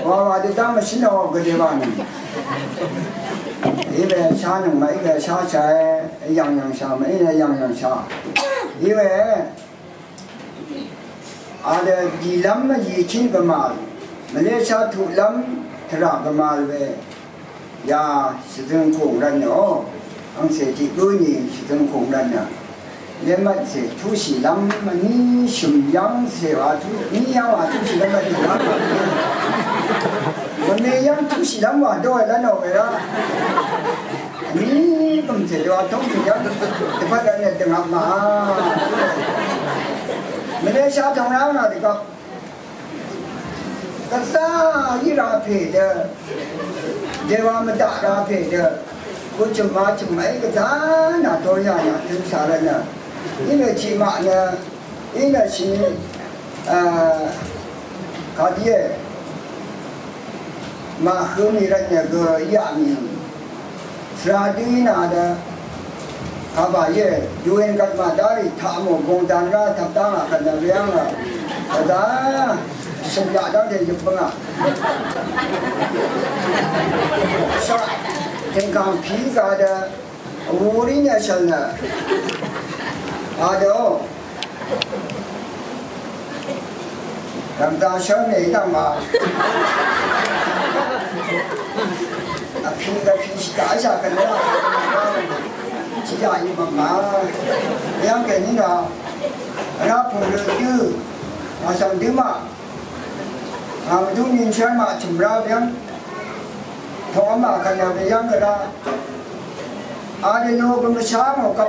娃娃的当么新的我个地方呢，因为下能嘛，一个下在样样下嘛，一个样样下，因为啊的地lâm嘛以前个嘛，马来西亚土lâm他那个嘛呗，呀是真空人哦，俺说这个呢是真空人呢。你们是土西人嘛？你信仰是话土，你养话土西人嘛？我们养土西人话多了喏，个啦。你咁这话土西人，这发展的怎么嘛？马来西亚同样啊，这个，可是伊拉配的，这话么大拉配的，我怎么一个咱那多样呀，挺啥的呢？因为起码呢，应该是他的马和米的那个亚米，是啊，对那的，他把也有人干嘛的，他们工单啊，他当啊，看那样啊，他是家长的就碰啊，是吧？天刚皮啥的，屋里那些呢。Aduh, Ramdan Shah này đang mà, khi đã ra cái đó, chỉ là như mà, em cái như nào, nó phụ nữ như, mà xong thứ mà đúng như thế mà chụp ra em, thôi mà cái nào về em cái đó, ai đi đâu cũng sáng một cặp.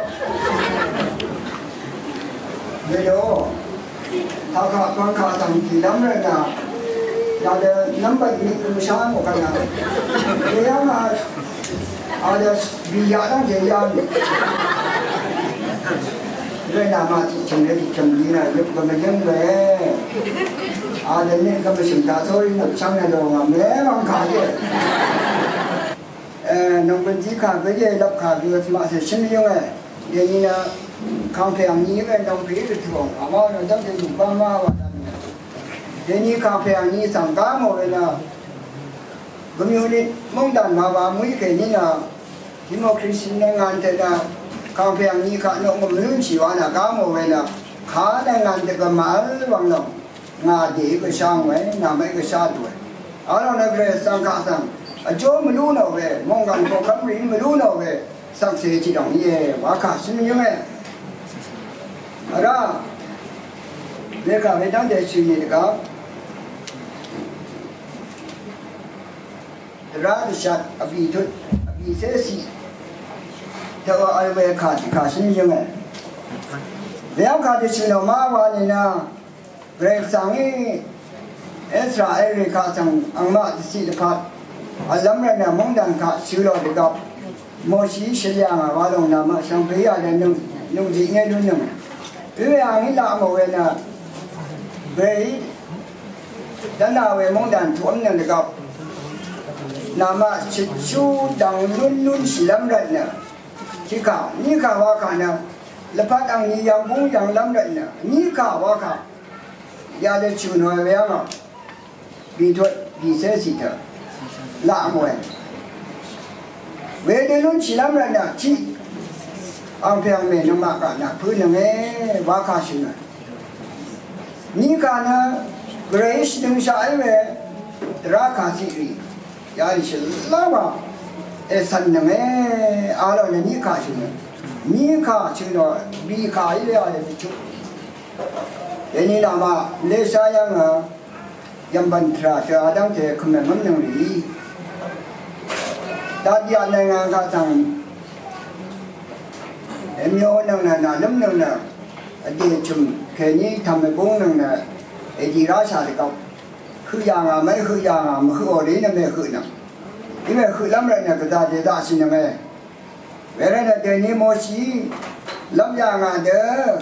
Bây giờ, thằng khác con khác thằng gì lắm rồi nè, là để nắm bắt những cái sáng một cái nào, thế mà, để vì giá đang dễ dàng, rồi nào mà chỉ chừng đấy chỉ chừng gì này giúp cho người dân về, để nên cái mình ta thôi, nó sang này đồ mà mẹ bằng cả gì, nông dân chỉ khác cái gì đọc khác được mà sẽ sinh như này, để như là không phải ăn nhiều cái đồng phí được thường, mà nó rất là dùng bao ma và thế như không phải ăn nhiều sản cá một cái là cũng như đi mong đàn mà vào mấy cái như là chỉ một cái sinh ngàn thế là không phải ăn nhiều cả nó cũng lớn chỉ vào là cá một cái là khá là ngàn thì cái má bằng lòng ngà để cái sang ấy làm mấy cái sa tuổi, ở đó là về sang cá sang, ở chỗ mình đu nào về mong gần có cắm rỉn mình đu nào về sang xe chỉ đồng gì quá cả sinh như vậy. Đó, bây giờ mình đang để suy nghĩ được không? Ra thì sao? Vì thôi, vì thế gì? Theo ai về khá sinh như vậy. Nếu khá thì xin nó mà vào này nè, về sáng ấy, Israel khá sang ăn mát thì xin được khá. Anh lắm rồi nè, mong đàn khá xíu lo được không? Mỗi sĩ sẽ làm ở vào đồng nằm sang phía ở đây nung gì nghe luôn nè. Vì anh là một người là về đã nào về mong đàn thuẫn này được không? Làm mà chú đằng luôn chỉ lắm rồi nè, chỉ cả như cả hoa cả nè, là phát ăn như yang cũng yang lắm rồi nè, như cả hoa cả, gia đình chú nói với anh vì thôi vì thế gì thôi, lạ một về đây luôn chỉ lắm rồi nè, chỉ ông phải ông mình nó mặc cả nè, phơi nó nghe quá khá xinh rồi, như cả nè, Grace đừng sai về, ra khá xinh ya đi xem lắm mà, sân nó nghe, alo là như khá xinh rồi, bị khá ý là bị chút, thế nên là mà lẽ ra yang yang bận ra cho đang thế không nên mất năng lý, ta đi ăn ngang cái thằng em nhớ năng là nấm năng là đi chùm cái như thằng mình cũng năng là đi ra sao thì không, khử giang à mấy khử giang à mà khử ở đấy là mấy khử nè,因为khử lắm rồi nè cái ta để ta xin nè nghe, vậy nên là để như mua xí lắm giang à đỡ,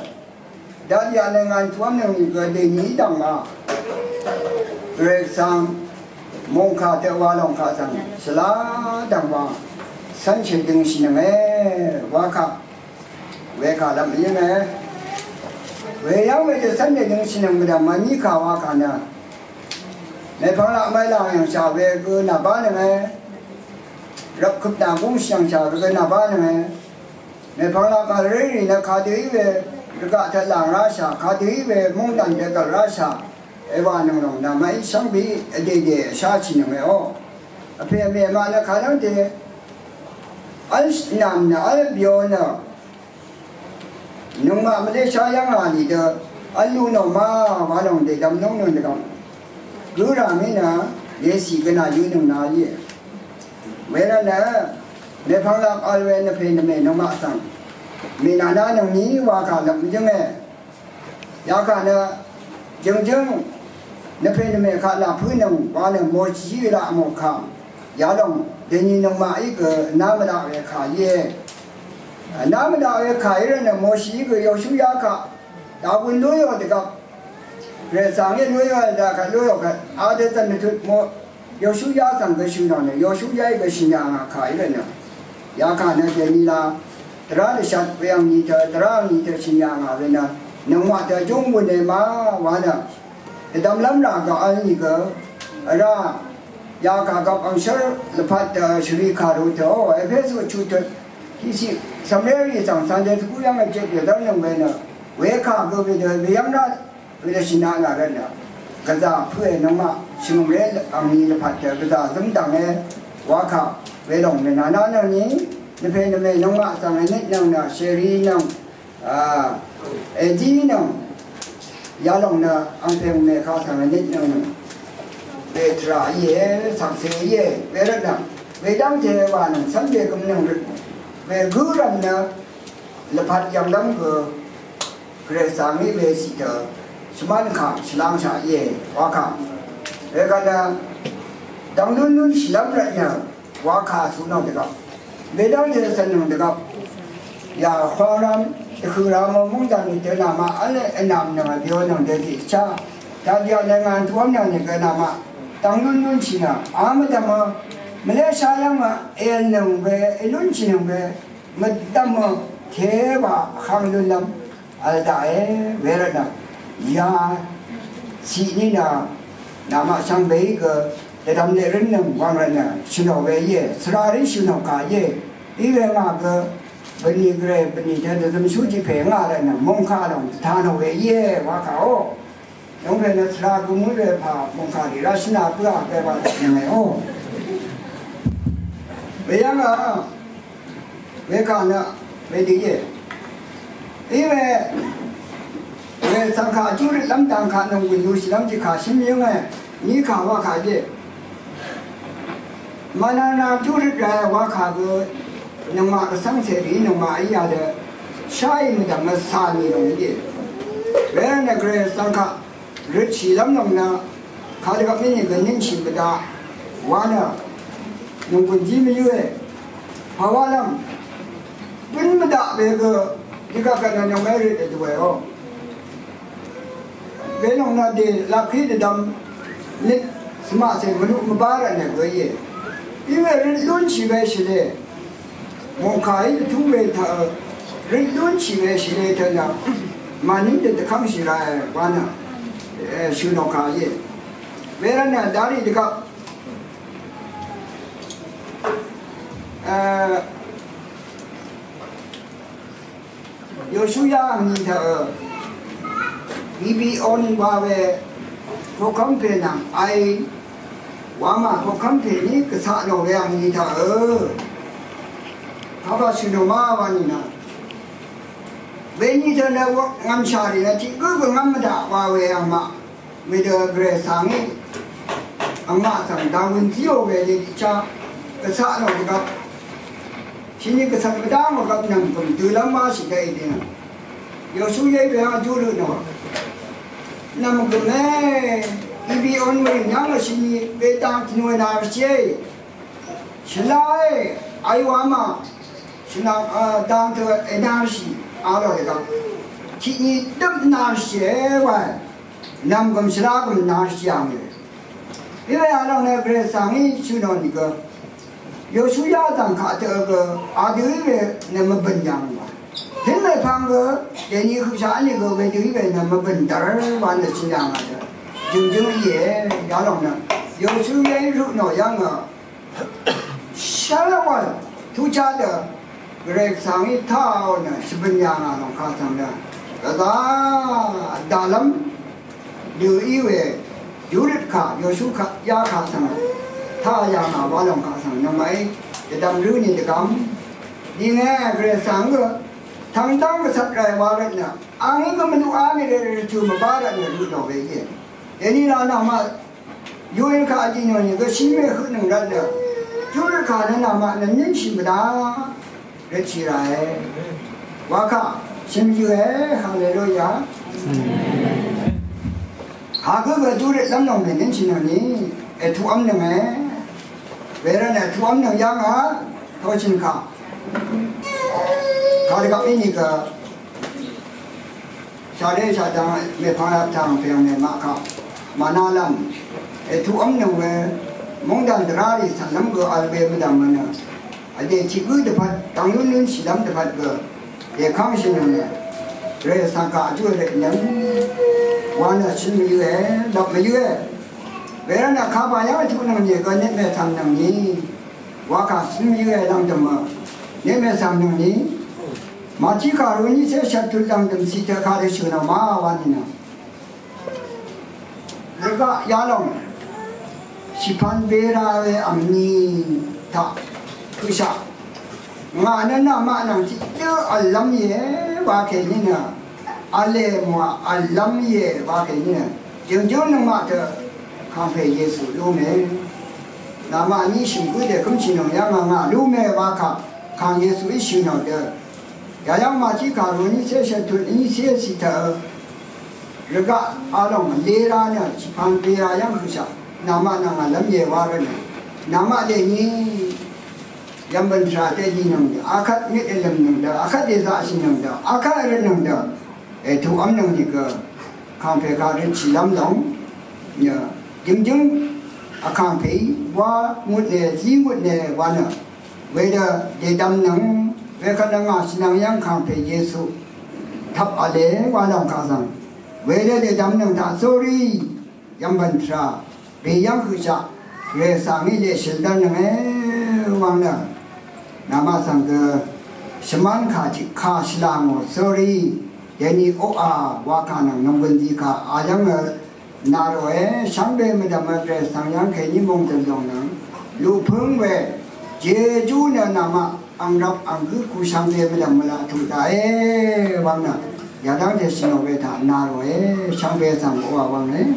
đã đi ăn ngang thuốc năng cái để nhí đằng mà, rồi sang mong khát theo qua lòng khát sang, sla đằng mà, sẵn sàng đừng xin nè nghe, quá khát. Về cả làm gì nè, về nhau về cho sân để những sinh năng mà như cả hoa cả nè, mẹ phong lạc mấy lòng yang sao về cứ nạp bán này mẹ rập khắp đàng cũng sang sao về nạp bán này mẹ phong lạc mà rơi đi là khá tí về cả thật làng ra sao khá tí về mong đàn để cả ra sao ai vào nông nông là mấy sáng bị để sao chỉ nông mẹ ô phía mẹ mà là khá lắm thì anh nằm là anh biểu nữa nhưng mà mình sao yang là gì đó anh luôn nào mà vào nông để đâm nông nông được không cứ ra mấy nè để xí cái nào dưới nông nào gì vậy đó nè để phong lạc ở bên phía mẹ nông mà sang mình đã nói nông ní qua cả lắm chứ nghe giá cả nè chừng nó phía mẹ cả là phơi nông qua nông mua chỉ là một khám giá đồng để nhìn nông mà ít cái nam mà đạo về khai gì nam mà đạo về khai rồi nè mua chỉ cái yêu số giá cả đạo quân đối rồi thì gặp rồi sáng ngày đối rồi là cái đối rồi cái để tận được mua yêu số giá sang cái số nào này yêu số giá cái số nhà khai rồi nè giá cả nè để nhìn là ra để sát về anh đi theo ra anh đi theo số nhà rồi nè nông mà theo chung buôn này mà vào nè thì đâm lắm là có anh gì cơ ra giá cả gặp anh sẽ là phát xử lý khá rồi thôi em biết số chủ thực thì chỉ sắm lấy gì chẳng sang đây cũng yang cái chuyện đó nông về nè về khá cái về đời về yang đó về đời sinh hoạt là nè cái đó phơi nông mà sinh về anh đi là phát cái đó giống đằng này quá khá về đồng này nó nhỉ nó về nó về nông mà sang này nít nông nè seri nông gì nông giá đồng nè anh thêm này khá sang này nít nông về trả ye sắm xe ye về đó nè về đăng thế và nông sản về công nông về gửi rằng nè là phát dòng đóng cái sáng ấy về xịt thở sman khám làm sao ye quá khám về cái là đóng luôn luôn làm lại nhở quá khá số nào được không về đăng thế sản nào được không ya khoa làmคือเรามุ่งจะมีเจนามาอะไรนำเนี่ยเดียวนั่งเดียวที่ชาแต่เดียวในงานทั่วเนี่ยเนี่ยก็นามาตั้งรุ่นชินะไม่ทำมาไม่ได้ใช้ยังมาหนึ่งเบรุ่นชิหนึ่งเบไม่ทำมาเทว่าข้างรุ่นลำอะไรได้เวลาเนี่ยยาสีนี่นะนามาช่างเบก็แต่ทำในรุ่นหนึ่งวางอะไรเนี่ยชิโนเวเย่สระริชิโนกาเย่อีเวงาก็บันนี้เกรบันนี้เธอจะมีชุดที่เพลงอะไรนะมงคาดองทานเอาไว้เย่ว่าเขาน้องเพลงสระกุมุเรพามงคาดิราชนาเพื่อแปลว่าอย่างไรโอ้เบียงอ่ะเบียกันอ่ะเบียดีเย่อีเวสังขารจุดลำต่างขาน้องวิญญูสิลำที่ขาชิมยังไงนี่ขาว่าขาเย่มานาจุดแรกว่าขาก็นมาสังเสรีนมาอียาเดใช่ไม่ได้มาสานีลงยี่เวลาเนี่ยก็สังขารฤทธิ์ชีลำนงนะเขาเรียกว่านี่ก็นิ่งชีบดาว่าเนี่ยนุ่งคนจีไม่ยุ่ยเพราะว่าลำเป็นไม่ได้เบก็ที่ก็กันยังไม่รู้ตัวเองเวลาเนี่ยเดี๋ยวลักขี้ดำนิดสมาธิมนุษย์มาบ้านเนี่ยก็ยี่อีเวลรุ่นชีวิตสิเลยมองขายทุกเวทริดล้วนชีวิตชีวิตนะมันนี่เด็กข้ามชีวิตวันน่ะชื่อนกขายเวลาเนี่ยดาริเด็กโยชูยานี่เธอบีบีออนว่าเวพวกคำเพลงไอว่ามาพวกคำเพลงนี้ก็สะโนเวงนี่เธอเขาก็ชิโนมาวันนี้นะเวนี่เธอเนี่ยว่างามชาลีนะที่ก็งามมาด่าว่าเวอังมาไม่เดือดเกรสังนี่อังมาสั่งดาวน์ที่โอเวนี่จ้ากระซ่าหน่อยครับทีนี้กระซ่าไม่ได้มากับนั่งผมดูแลมาสิได้ดีนะโยชูยัยไปหาจูรุเนาะนั่งก็แม่อีบีออนมาอย่างนั้นสิเวตังที่นู่นน่าเสียฉลาดไอ้ว่ามาฉลาดดังเธอไอ้น่าสิอะไรกันที่นี่ตั้งน่าเสียว่านั่งก็ฉลาดก็น่าเสียอย่างนี้เวลาเราเนี่ยเกรสังนี่ชื่อนนี่ก็โยชูยาตังขาเธอก็อาดูอีเวเนี่ยมันเป็นยังไงเห็นไหมพังก็เดี๋ยวนี้คือชานี่ก็ไปดูอีเวเนี่ยมันเป็นดาร์วันละชิ้นยังไง 증증이에 야롱나 요수에 루노 양어 샬라와 두자的 그래 상이 타오는 10년하는 가상다 그다 달람 유이외 유릇카 요수카 야가상 타야나 와롱 가상 너마이 대담 르니 대감 니네 그래 상거 당당 그 삭라에 와랬나 아니 그러면 아니를 주면 바라는 루도 왜게 애니라나 아마 요일까지는 그 심해 흐는 거다 요일까는 아마 는심이다 그렇지라에 와카 심지에 할렐루야 가그가 둘이 남놈는 지는이 두 없는에 왜라네 두 없는 양아 더진가 가리가 미니가 자리 자장 매파장 병에 마카 마나람 두 없는 왜 몽단드라리 산람 그 알베무담은 아데 지구도 밭 당연히 시담도 밭그 예 강신은 그래 상가 아주를 냥 와나 신미에 납미에 왜나 가봐야 두는 얘가 내매 삼능이 와가 신미에 당점어 내매 삼능이 마치 가루니 세샷들 당점 시대 가르치나 마와니나 내가 야롱 시판베라의 암니 다 그샤 나는 아마는 진짜 알람예 와케니나 알레모아 알람예 와케니나 정정은 마트 카페 예수 루메 나마니 신부대 금치는 양아가 루메 와카 강 예수 이슈노데 야양마치 가루니 세셔툴 이세시타 그가 아롱 레라냐 시판베라 양그샤 나마나가 람예 와르네 나마데니 양반사 대지는 아카 니엘름는데 아카 대사시는데 아카 에르는데 두 없는니까 강패가를 지lam동 야 dimjung akampe wa mutne ji mutne wana weda dedam nang wekananga sinang yang kampe yesu thap ale walang kasang weda dedam nang ta sorry yambantra be yang khusa we sangi le sildan nang wangna namasang ke seman khaji khaslang sorry yani oa wakanang nonggendi ka ayang 나로에 상배미다마드레 상양 괜히 몽들동는 루풍외 제주는 남아 안랍 안그 구상배미다마라 두다에 왕나 야당 대신에 왜다 나로에 상배상 오와 왕네